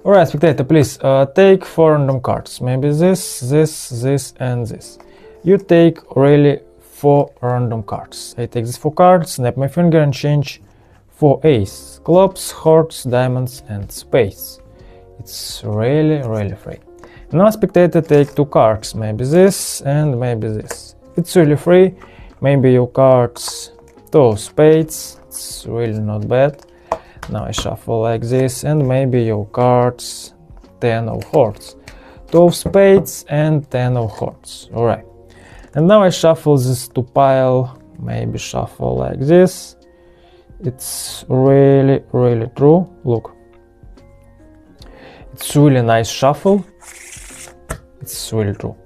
Alright, spectator, please take 4 random cards. Maybe this, and this. You take really 4 random cards. I take these 4 cards, snap my finger and change 4 ace. Clubs, hearts, diamonds and spades. It's really free. Now spectator take 2 cards. Maybe this and maybe this. It's really free. Maybe your cards 2 spades. It's really not bad. Now I shuffle like this, and maybe your cards 10 of hearts, 2 of spades and 10 of hearts. Alright. And now I shuffle this to pile, maybe shuffle like this. It's really true. Look. It's really nice shuffle. It's really true.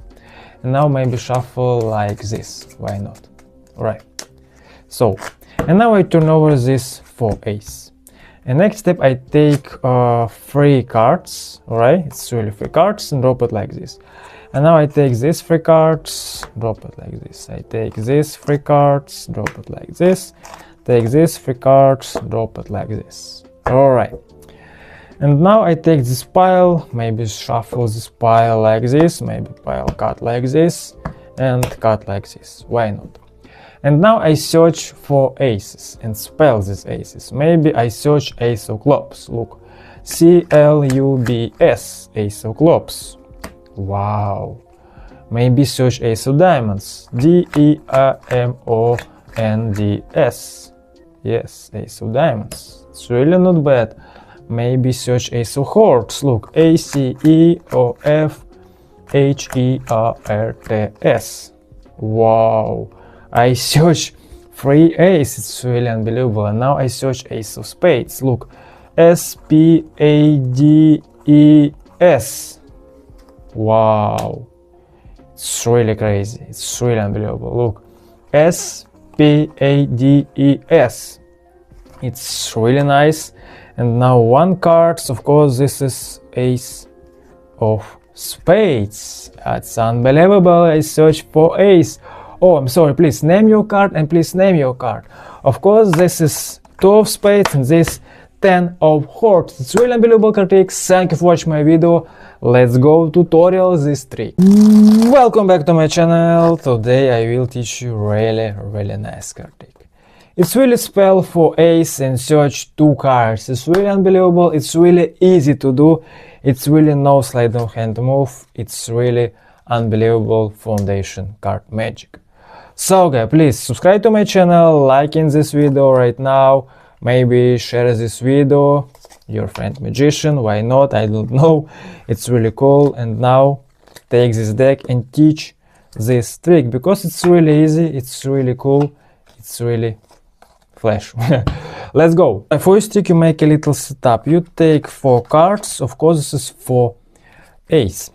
And now maybe shuffle like this. Why not? Alright. So, and now I turn over this 4 ace. And next step, I take 3 cards, alright, it's really 3 cards, and drop it like this. And now I take these 3 cards, drop it like this. I take these 3 cards, drop it like this. Take these 3 cards, drop it like this. Alright. And now I take this pile, maybe shuffle this pile like this, maybe pile cut like this, and cut like this. Why not? And now I search for aces and spell these aces. Maybe I search ace of clubs. Look, C-L-U-B-S, ace of clubs. Wow. Maybe search ace of diamonds. D-E-I-M-O-N-D-S. Yes, ace of diamonds. It's really not bad. Maybe search ace of hearts. Look, A-C-E-O-F-H-E-R-T-S. Wow. I search 3 ace, it's really unbelievable. And now I search ace of spades. Look, S-P-A-D-E-S. Wow, it's really crazy. It's really unbelievable. Look, S-P-A-D-E-S. It's really nice. And now 1 card. Of course, this is ace of spades. That's unbelievable. I search for ace. Oh, I'm sorry, please name your card and please name your card. Of course, this is 2 of spades and this 10 of hearts. It's really unbelievable card tricks. Thank you for watching my video. Let's go tutorial this trick. Welcome back to my channel. Today I will teach you really nice card trick. It's really spell for ace and search 2 cards. It's really unbelievable. It's really easy to do. It's really no slide of hand move. It's really unbelievable foundation card magic. So guys, please subscribe to my channel, like in this video right now, maybe share this video, your friend magician, why not, I don't know, it's really cool. And now take this deck and teach this trick, because it's really easy, it's really cool, it's really flash. Let's go. For this trick you make a little setup. You take 4 cards, of course this is for ace.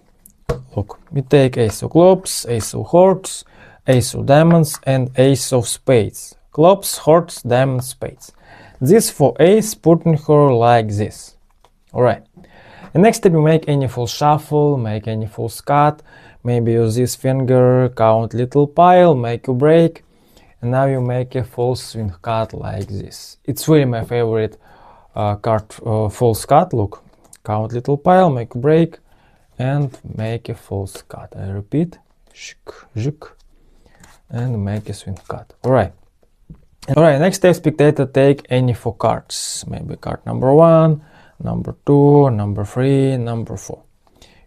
Look, you take ace of clubs, ace of hearts, ace of diamonds and ace of spades. Clubs, hearts, diamonds, spades. This for ace, putting her like this. Alright. The next step, you make any full shuffle, make any full cut. Maybe use this finger, count little pile, make a break. And now you make a full swing cut like this. It's really my favorite card, full cut. Look, count little pile, make a break. And make a false cut. I repeat, and make a swing cut. Alright. Next step, spectator take any 4 cards. Maybe card number 1, number 2, number 3, number 4.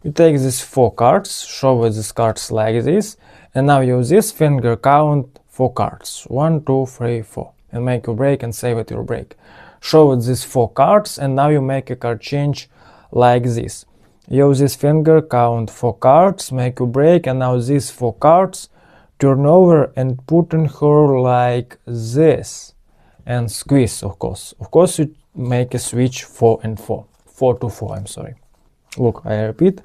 You take these 4 cards, show with these cards like this, and now use this finger count 4 cards. 1, 2, 3, 4. And make a break and save it your break. Show with these 4 cards, and now you make a card change like this. Use this finger, count 4 cards, make a break, and now these 4 cards, turn over and put in her like this. And squeeze, of course. Of course, you make a switch 4 and 4. 4 to 4, I'm sorry. Look, I repeat.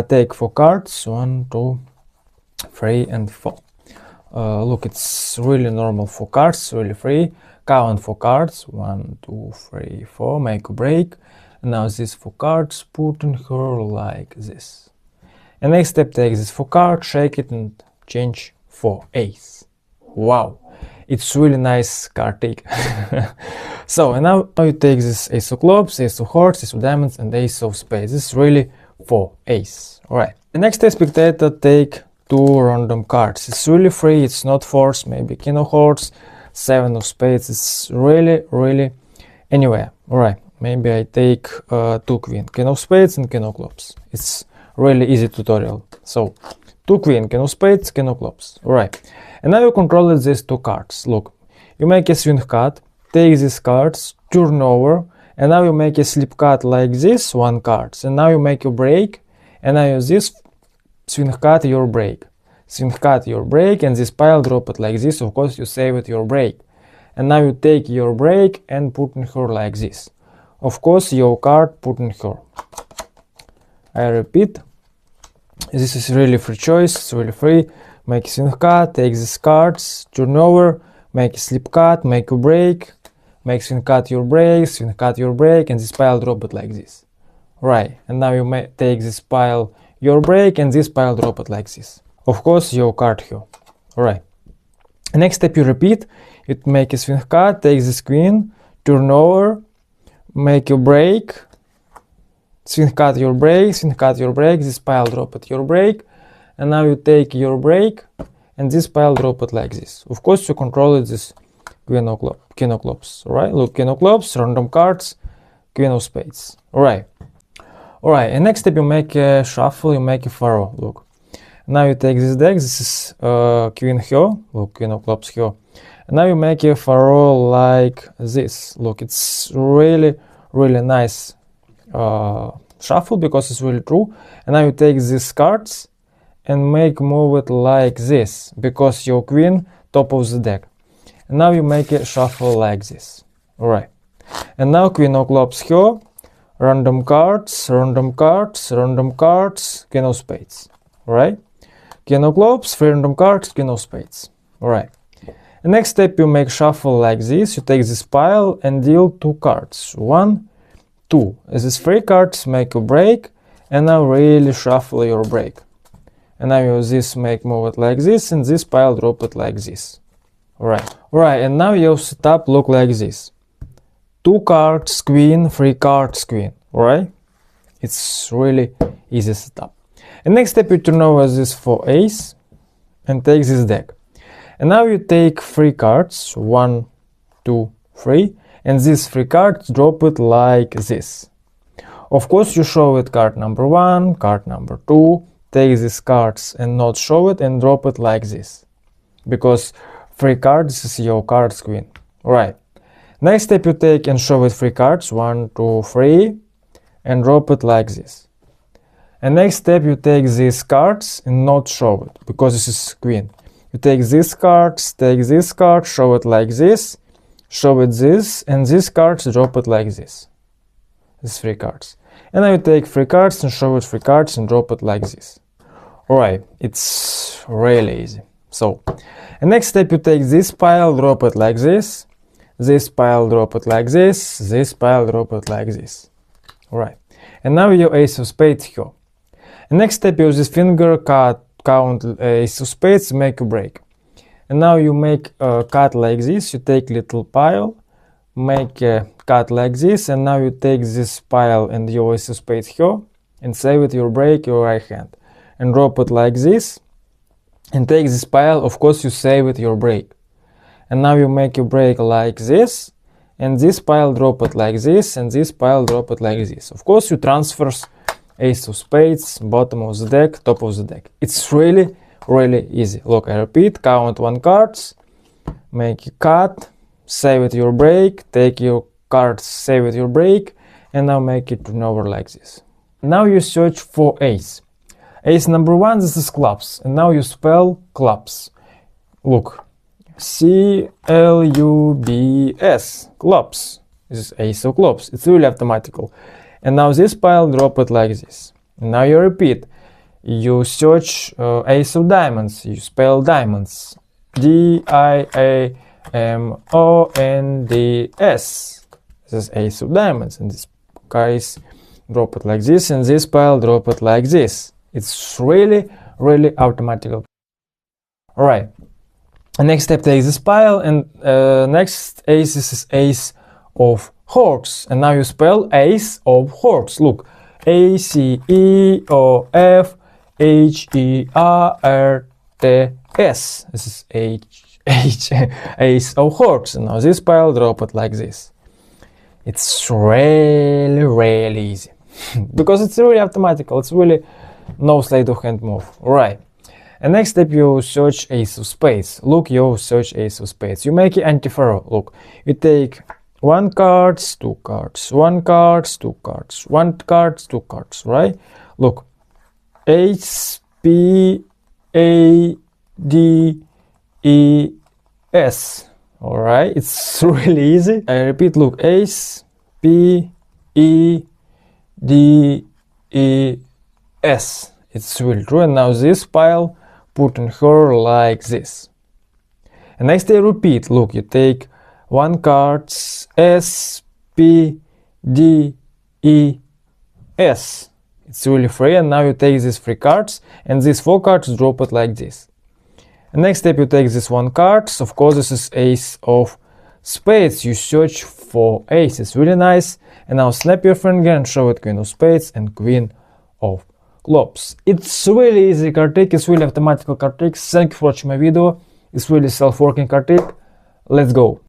Take 4 cards, 1, 2, 3, and 4. Look, it's really normal 4 cards, really free. Count 4 cards, 1, 2, 3, 4, make a break. Now these 4 cards, put in her like this. And next step, take this 4 cards, shake it and change for ace. Wow! It's really nice card trick. So, and now you take this ace of clubs, ace of hearts, ace of diamonds, and ace of spades. This is really for ace. Alright. The next spectator take 2 random cards. It's really free, it's not forced, maybe king of hearts, 7 of spades. It's really anywhere. Alright. Maybe I take 2 queen, king of spades and king of clubs. It's really easy tutorial. So 2 queen, king of spades, king of clubs. Alright. And now you control these 2 cards. Look, you make a swing cut, take these cards, turn over, and now you make a slip cut like this, 1 card. And now you make your break, and now use this swing cut your break. Swing cut your break, and this pile drop it like this. Of course, you save it your break. And now you take your break and put in her like this. Of course, your card put in her. I repeat, this is really free choice, it's really free. Make a swing cut, take these cards, turn over, make a slip cut, make a break, make swing cut your break, swing cut your break, and this pile drop it like this. Right, and now you may take this pile your break, and this pile drop it like this. Of course, your card here. Alright. Next step you repeat, you make a swing cut, take this queen, turn over, make your break, swing cut your break, swing cut your break, this pile drop it your break, and now you take your break, and this pile drop it like this. Of course, you control it this king of clubs. Alright, look, king of clubs, random cards, queen of spades. Alright. Alright, and next step you make a shuffle, you make a pharaoh. Look, now you take this deck, this is queen here, look, queen of clubs here. And now you make a pharaoh like this. Look, it's really nice shuffle because it's really true. And now you take these cards and move it like this because your queen top of the deck. And now you make a shuffle like this. Alright. And now queen of clubs here, random cards, random cards, random cards, king of spades. Alright. King of clubs, 3 random cards, king of spades. Alright. The next step you make shuffle like this. You take this pile and deal 2 cards. 1, 2. As these 3 cards make a break, and now really shuffle your break. And now you use this, move it like this, and this pile drop it like this. Alright. Alright, and now your setup look like this. 2 cards, queen, 3 cards, queen. Alright? It's really easy setup. And next step you turn over this for ace and take this deck. And now you take 3 cards, 1, 2, 3, and these 3 cards drop it like this. Of course, you show it card number 1, card number 2, take these cards and not show it and drop it like this. Because 3 cards is your cards queen. Right. Next step you take and show it 3 cards, 1, 2, 3, and drop it like this. And next step you take these cards and not show it, because this is queen. You take these cards, take this card, show it like this, show it this, and these cards drop it like this. These 3 cards. And now you take 3 cards and show it 3 cards and drop it like this. Alright, it's really easy. So, and next step you take this pile, drop it like this pile, drop it like this pile, drop it like this. Alright, and now your ace of spades here. And next step you use this finger count ace of spades, make a break. And now you make a cut like this, you take little pile, make a cut like this, and now you take this pile and your ace of spades here, and save it your break, your right hand. And drop it like this, and take this pile, of course you save it your break. And now you make a break like this, and this pile drop it like this, and this pile drop it like this. Of course you transfers ace of spades, bottom of the deck, top of the deck. It's really easy. Look, I repeat, count 1 cards, make a cut, save it your break, take your cards, save it your break, and now make it turn over like this. Now you search for ace. Ace number 1, this is clubs, and now you spell clubs. Look, C-L-U-B-S, clubs. This is ace of clubs. It's really automatical. And now this pile, drop it like this. And now you repeat. You search ace of diamonds. You spell diamonds. D-I-A-M-O-N-D-S. This is ace of diamonds. And this guys, drop it like this. And this pile, drop it like this. It's really automatical. Alright. And next step, take this pile, and next ace is ace of hearts. And now you spell ace of hearts. Look, A-C-E-O-F-H-E-R-T-S. This is ace of hearts. And now this pile, drop it like this. It's really easy. Because it's really automatical. It's really no sleight of hand move. Right. And next step, you search ace of spades. Look, you search ace of spades. You make it anti-faro. Look, you take 1 card, 2 cards, 1 card, 2 cards, 1 card, 2 cards, right? Look, ace, P, A, D, E, S. All right, it's really easy. I repeat, look, ace, P, E, D, E, S. It's really true. And now this pile, put in her like this. And next I repeat, look, you take 1 card, S, P, D, E, S. It's really free. And now you take these 3 cards and these 4 cards, drop it like this. And next step, you take this 1 card. Of course, this is ace of spades. You search for ace. It's really nice. And now snap your finger and show it queen of spades and queen of clubs. It's really easy card trick. It's really automatical card trick. Thank you for watching my video. It's really self-working card trick. Let's go.